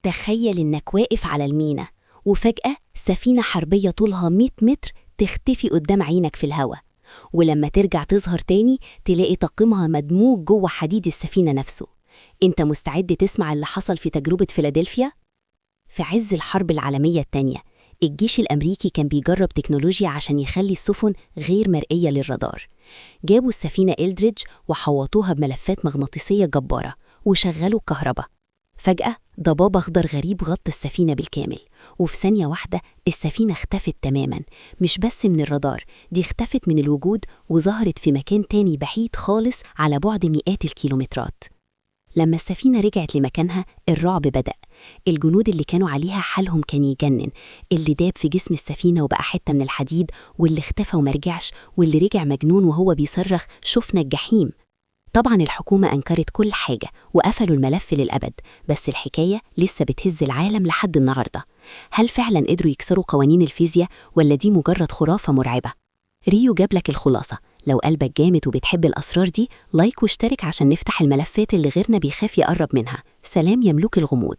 تخيل إنك واقف على المينا وفجأة سفينة حربية طولها 100 متر تختفي قدام عينك في الهواء، ولما ترجع تظهر تاني تلاقي طاقمها مدموج جوه حديد السفينة نفسه. انت مستعد تسمع اللي حصل في تجربة فيلادلفيا؟ في عز الحرب العالمية التانية الجيش الأمريكي كان بيجرب تكنولوجيا عشان يخلي السفن غير مرئية للرادار. جابوا السفينة إلدريدج وحوطوها بملفات مغناطيسية جبارة وشغلوا الكهرباء. فجأة ضباب أخضر غريب غطى السفينة بالكامل، وفي ثانية واحدة السفينة اختفت تماماً، مش بس من الرادار، دي اختفت من الوجود وظهرت في مكان تاني بعيد خالص على بعد مئات الكيلومترات. لما السفينة رجعت لمكانها الرعب بدأ. الجنود اللي كانوا عليها حالهم كان يجنن، اللي داب في جسم السفينة وبقى حتة من الحديد، واللي اختفى ومرجعش، واللي رجع مجنون وهو بيصرخ شفنا الجحيم. طبعا الحكومة أنكرت كل حاجة وقفلوا الملف للأبد، بس الحكاية لسه بتهز العالم لحد النهاردة. هل فعلا قدروا يكسروا قوانين الفيزياء ولا دي مجرد خرافة مرعبة؟ ريو جابلك الخلاصة. لو قلبك جامد وبتحب الأسرار دي لايك واشترك عشان نفتح الملفات اللي غيرنا بيخاف يقرب منها. سلام يا ملوك الغموض.